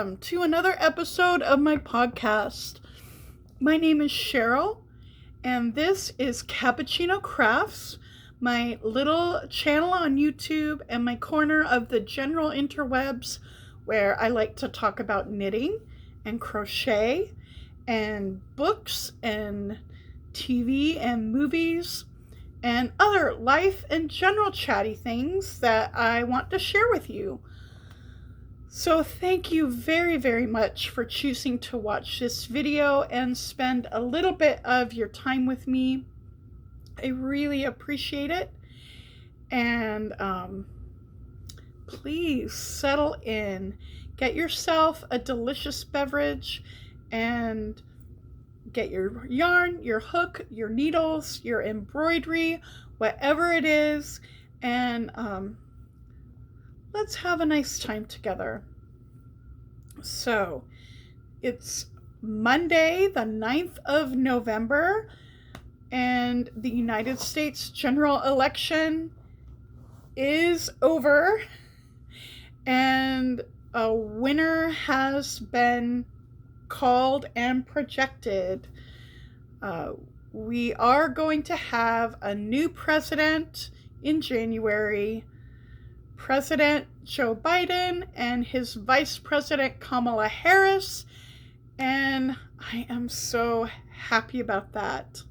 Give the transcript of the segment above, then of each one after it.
welcome to another episode of my podcast. My name is Cheryl, and this is Cappuccino Crafts, my little channel on YouTube and my corner of the general interwebs where I like to talk about knitting and crochet and books and TV and movies and other life and general chatty things that I want to share with you. So thank you very, very much for choosing to watch this video and spend a little bit of your time with me. I really appreciate it. And please settle in. Get yourself a delicious beverage and get your yarn, your hook, your needles, your embroidery, whatever it is, and let's have a nice time together. So, it's Monday, the 9th of November, and the United States general election is over, and a winner has been called and projected. We are going to have a new president in January. President Joe Biden and his Vice President Kamala Harris, and I am so happy about that.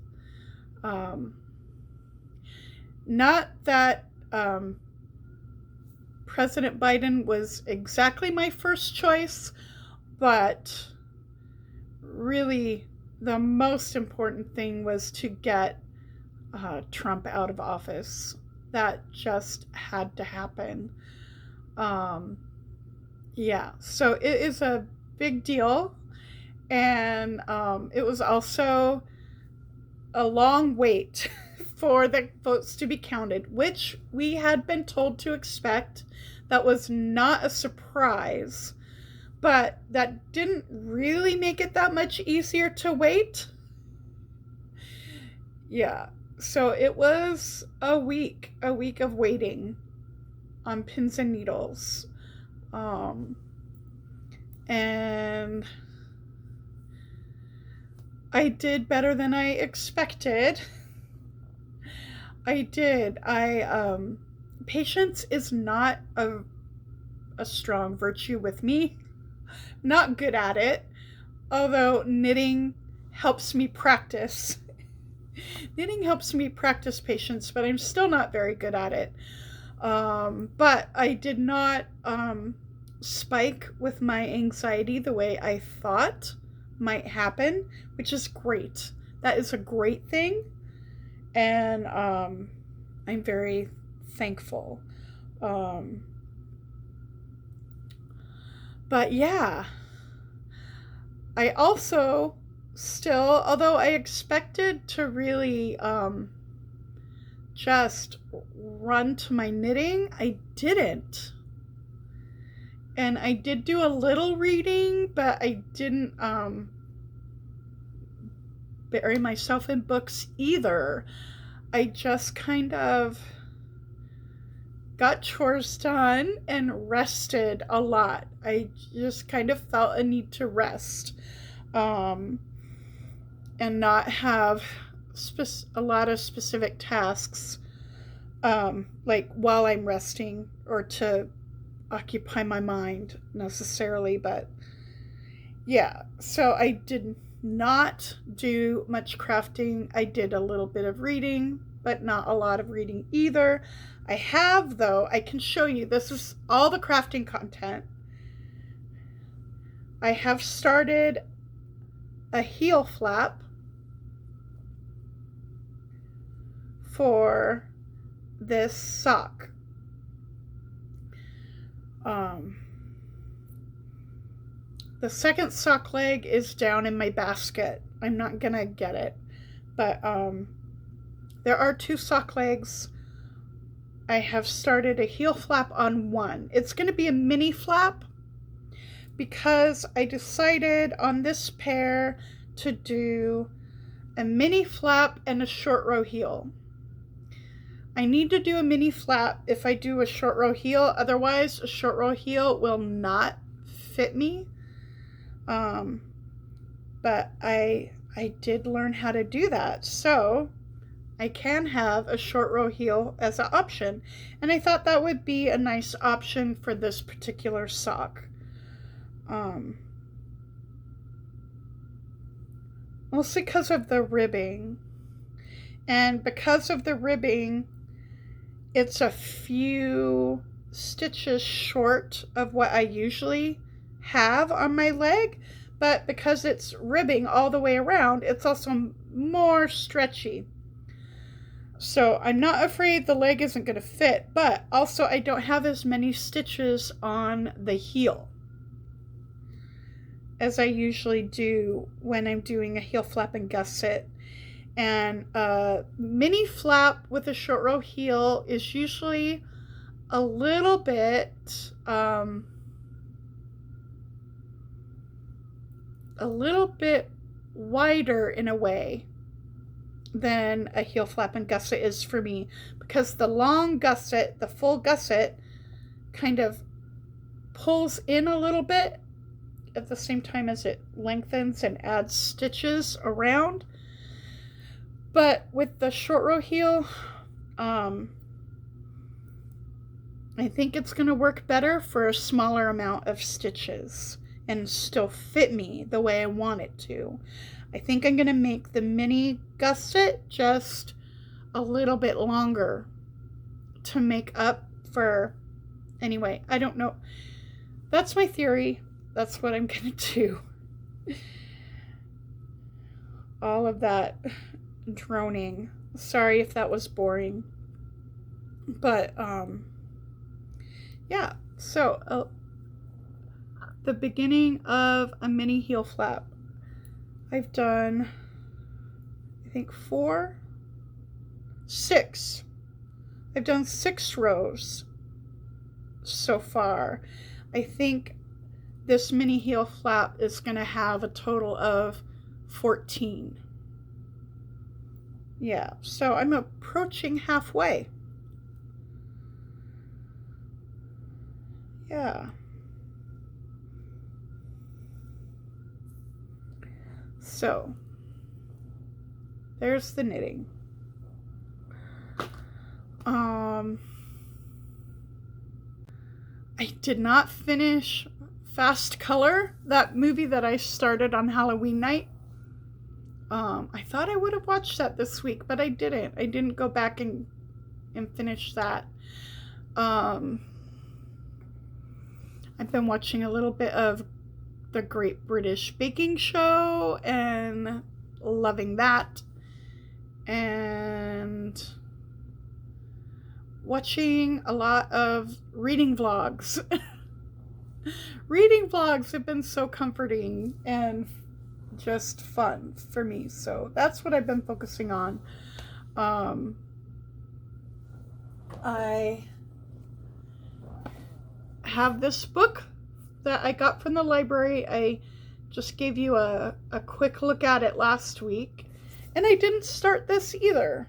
Not that President Biden was exactly my first choice, but really the most important thing was to get Trump out of office. That just had to happen. So it is a big deal, and it was also a long wait for the votes to be counted, which we had been told to expect. That was not a surprise, but that didn't really make it that much easier to wait. Yeah. So it was a week of waiting on pins and needles. And I did better than I expected. I did. Patience is not a strong virtue with me. Not good at it, although knitting helps me practice. Knitting helps me practice patience, but I'm still not very good at it. But I did not spike with my anxiety the way I thought might happen, which is great. That is a great thing, and I'm very thankful. But yeah, I also still, although I expected to really just run to my knitting, I didn't. And I did do a little reading, but I didn't bury myself in books either. I just kind of got chores done and rested a lot. I just kind of felt a need to rest. And not have a lot of specific tasks, like while I'm resting, or to occupy my mind necessarily. But yeah, so I did not do much crafting. I did a little bit of reading, but not a lot of reading either. I have, though, I can show you, this is all the crafting content. I have started a heel flap for this sock. The second sock leg is down in my basket. I'm not gonna get it, but there are 2 sock legs. I have started a heel flap on one. It's gonna be a mini flap because I decided on this pair to do a mini flap and a short row heel. I need to do a mini flap if I do a short row heel. Otherwise, a short row heel will not fit me. But I did learn how to do that. So I can have a short row heel as an option. And I thought that would be a nice option for this particular sock. Mostly because of the ribbing. And because of the ribbing, it's a few stitches short of what I usually have on my leg. But because it's ribbing all the way around, it's also more stretchy. So I'm not afraid the leg isn't going to fit, but also I don't have as many stitches on the heel as I usually do when I'm doing a heel flap and gusset. And a mini flap with a short row heel is usually a little bit wider in a way than a heel flap and gusset is for me, because the long gusset, the full gusset, kind of pulls in a little bit at the same time as it lengthens and adds stitches around. But with the short row heel, I think it's going to work better for a smaller amount of stitches and still fit me the way I want it to. I think I'm going to make the mini gusset just a little bit longer to make up for... Anyway, I don't know. That's my theory. That's what I'm going to do. All of that droning. Sorry if that was boring. But, yeah. So, the beginning of a mini heel flap. I've done, I think 6. I've done 6 rows so far. I think this mini heel flap is going to have a total of 14. Yeah, so I'm approaching halfway. Yeah. So, there's the knitting. I did not finish Fast Color, that movie that I started on Halloween night. I thought I would have watched that this week, but I didn't. I didn't go back and finish that. I've been watching a little bit of the Great British Baking Show and loving that. And watching a lot of reading vlogs. Reading vlogs have been so comforting and just fun for me. So that's what I've been focusing on. I have this book that I got from the library. I just gave you a quick look at it last week. And I didn't start this either.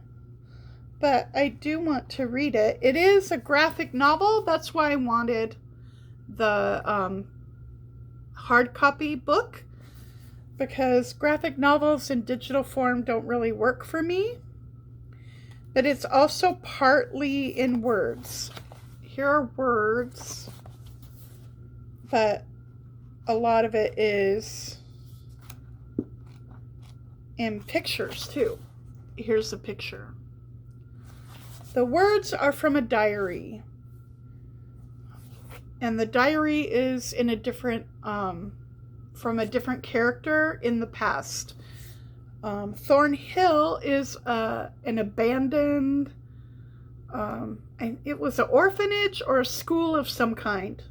But I do want to read it. It is a graphic novel. That's why I wanted the hard copy book. Because graphic novels in digital form don't really work for me. But it's also partly in words. Here are words. But a lot of it is in pictures too. Here's a picture. The words are from a diary. And the diary is in a different, from a different character in the past. Thornhill is an abandoned, it was an orphanage or a school of some kind.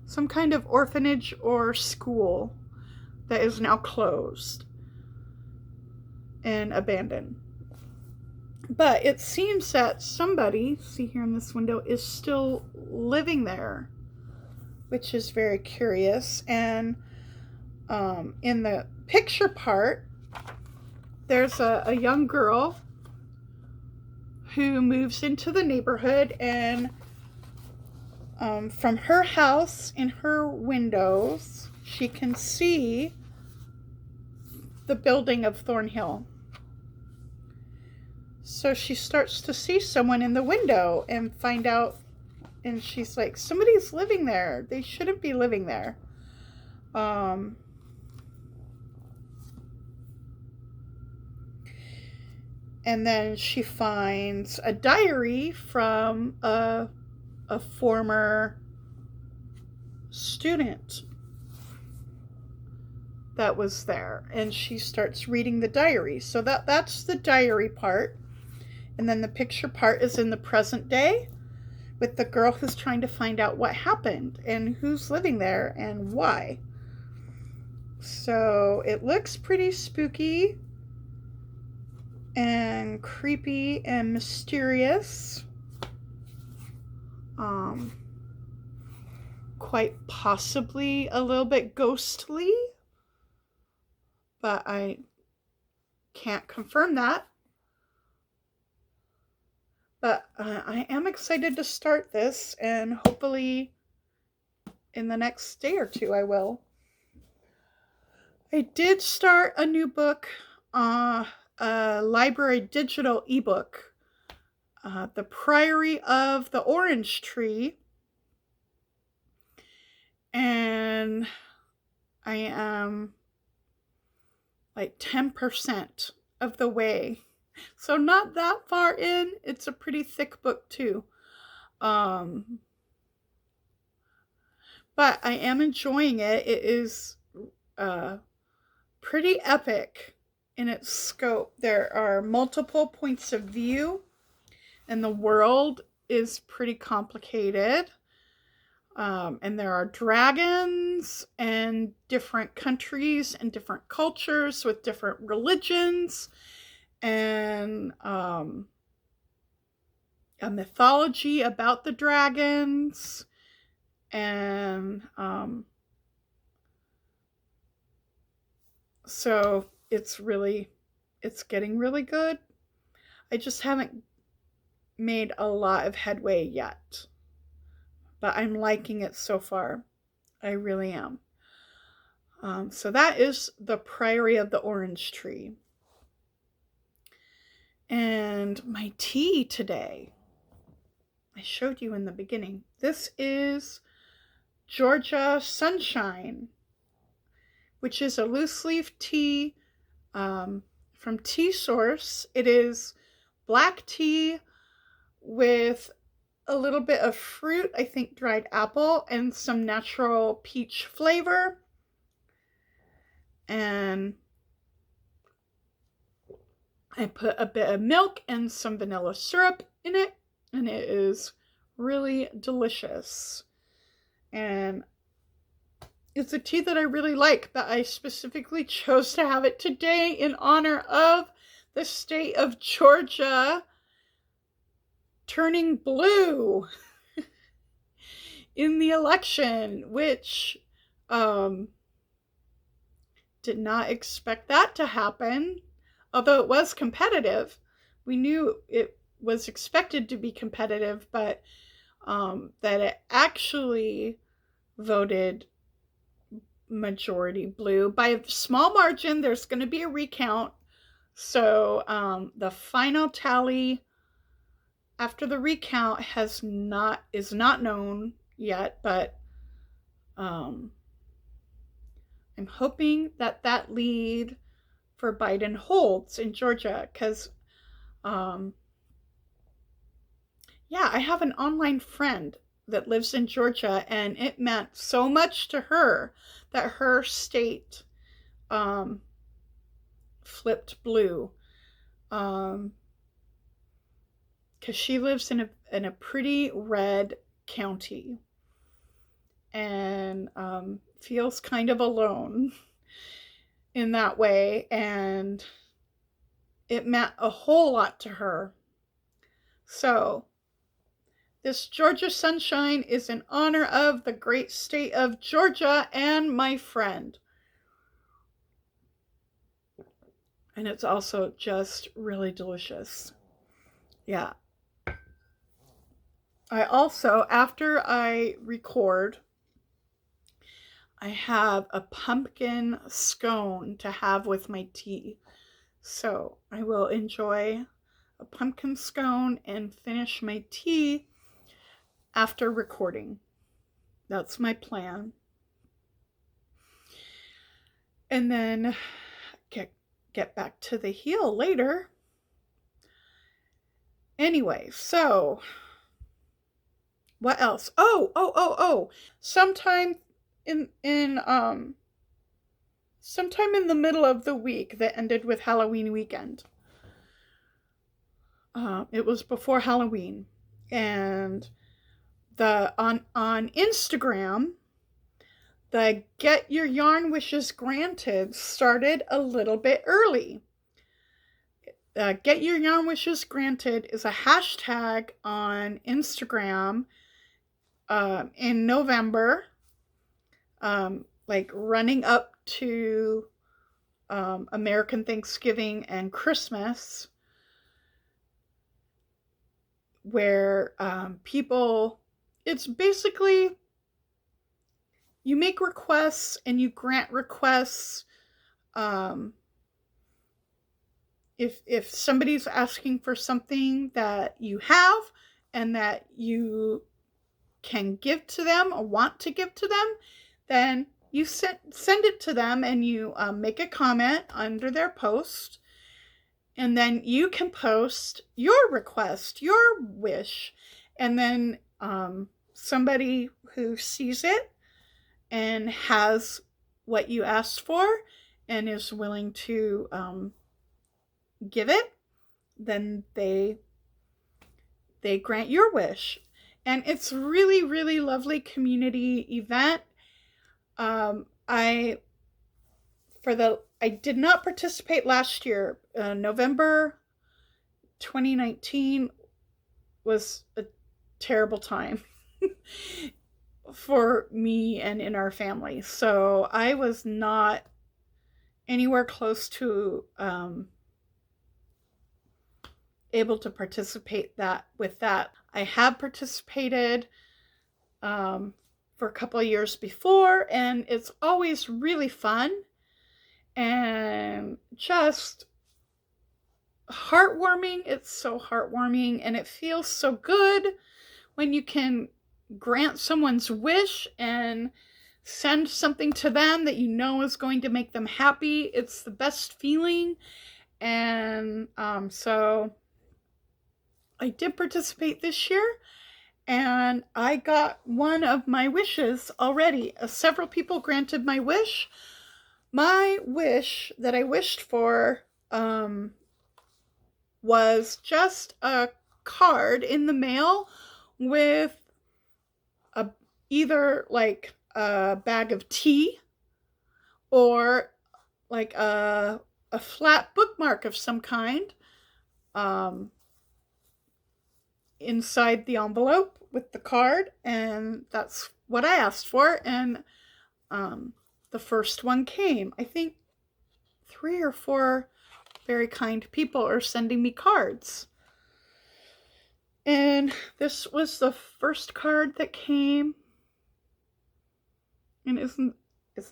Some kind of orphanage or school that is now closed and abandoned. But it seems that somebody, see here in this window, is still living there, which is very curious. And in the picture part, there's a young girl who moves into the neighborhood, and from her house, in her windows, she can see the building of Thornhill. So she starts to see someone in the window and find out, and she's like, somebody's living there. They shouldn't be living there. And then she finds a diary from a former student that was there, and she starts reading the diary. So that's the diary part. And then the picture part is in the present day with the girl who's trying to find out what happened and who's living there and why. So it looks pretty spooky and creepy and mysterious. Quite possibly a little bit ghostly, but I can't confirm that. But I am excited to start this, and hopefully in the next day or two I will. I did start a new book, a library digital ebook, The Priory of the Orange Tree. And I am like 10% of the way. So not that far in. It's a pretty thick book too. But I am enjoying it. It is pretty epic in its scope. There are multiple points of view, and the world is pretty complicated. And there are dragons and different countries and different cultures with different religions and a mythology about the dragons. And so it's getting really good. I just haven't made a lot of headway yet. But I'm liking it so far. I really am. So that is The Priory of the Orange Tree. And my tea today, I showed you in the beginning. This is Georgia Sunshine, which is a loose leaf tea from Tea Source. It is black tea with a little bit of fruit, I think dried apple, and some natural peach flavor. And I put a bit of milk and some vanilla syrup in it, and it is really delicious. And it's a tea that I really like, but I specifically chose to have it today in honor of the state of Georgia turning blue in the election, which did not expect that to happen, although it was competitive. We knew it was expected to be competitive, but that it actually voted majority blue by a small margin. There's going to be a recount. So the final tally after the recount is not known yet, but I'm hoping that lead for Biden holds in Georgia, because I have an online friend that lives in Georgia, and it meant so much to her that her state flipped blue. Because she lives in a pretty red county and feels kind of alone in that way, and it meant a whole lot to her. So this Georgia Sunshine is in honor of the great state of Georgia and my friend. And it's also just really delicious. Yeah. I also, after I record, I have a pumpkin scone to have with my tea. So I will enjoy a pumpkin scone and finish my tea after recording. That's my plan. And then get back to the heel later. Anyway, so what else? Oh. Sometime sometime in the middle of the week that ended with Halloween weekend. It was before Halloween, and on Instagram, the Get Your Yarn Wishes Granted started a little bit early. Get Your Yarn Wishes Granted is a hashtag on Instagram in November, like running up to American Thanksgiving and Christmas, where people, it's basically you make requests and you grant requests. If somebody's asking for something that you have and that you can give to them or want to give to them, then you send it to them, and you make a comment under their post, and then you can post your request, your wish, and then somebody who sees it and has what you asked for and is willing to give it, then they grant your wish. And it's really, really lovely community event. I did not participate last year. November 2019 was a terrible time for me and in our family. So I was not anywhere close to able to participate with that. I have participated for a couple of years before, and it's always really fun and just heartwarming. It's so heartwarming, and it feels so good when you can grant someone's wish and send something to them that you know is going to make them happy. It's the best feeling. And so I did participate this year, and I got one of my wishes already. Several people granted my wish. My wish that I wished for was just a card in the mail with either like a bag of tea or like a flat bookmark of some kind inside the envelope with the card, and that's what I asked for. And the first one came. I think 3 or 4 very kind people are sending me cards. And this was the first card that came. And isn't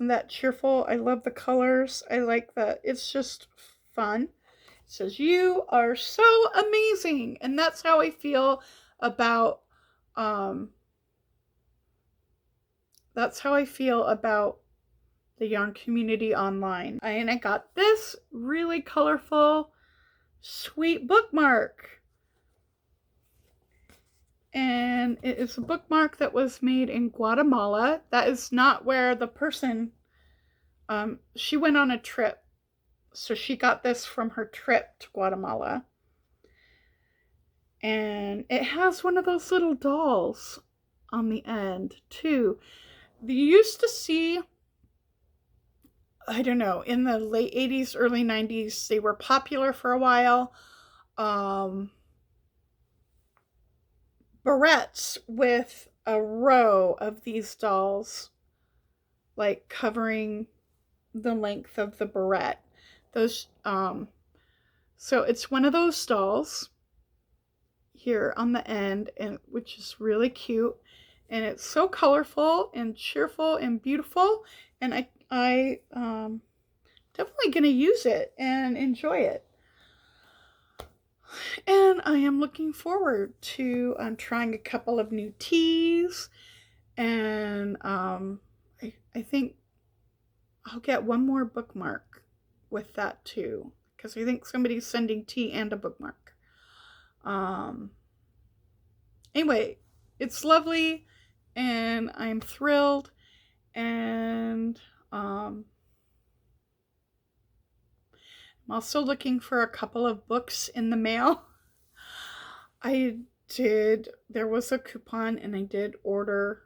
that cheerful? I love the colors. I like that. It's just fun. It says, "You are so amazing." And that's how I feel about the yarn community online. And I got this really colorful, sweet bookmark. And it is a bookmark that was made in Guatemala. That is not where the person, she went on a trip. So she got this from her trip to Guatemala. And it has one of those little dolls on the end too. You used to see, I don't know, in the late 80s, early 90s, they were popular for a while. Barrettes with a row of these dolls, like covering the length of the barrette. Those, so it's one of those dolls here on the end, and which is really cute. and it's so colorful and cheerful and beautiful, and I definitely gonna use it and enjoy it. And I am looking forward to trying a couple of new teas, and I think I'll get one more bookmark with that too, because I think somebody's sending tea and a bookmark. Anyway, it's lovely, and I'm thrilled, and I'm also looking for a couple of books in the mail. There was a coupon, and I did order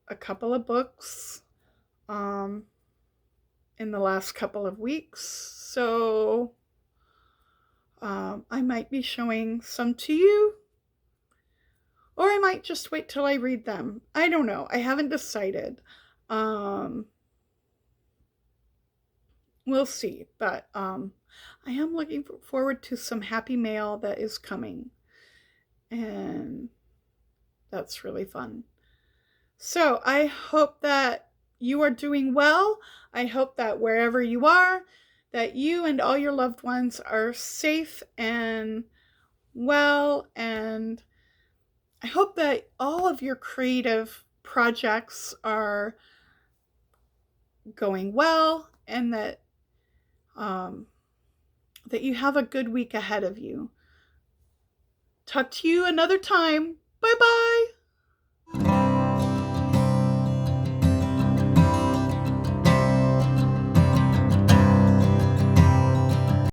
a couple of books in the last couple of weeks, so I might be showing some to you, or I might just wait till I read them. I don't know. I haven't decided. We'll see, but I am looking forward to some happy mail that is coming, and that's really fun. So I hope that you are doing well. I hope that wherever you are, that you and all your loved ones are safe and well, and I hope that all of your creative projects are going well, and that you have a good week ahead of you. Talk to you another time. Bye-bye.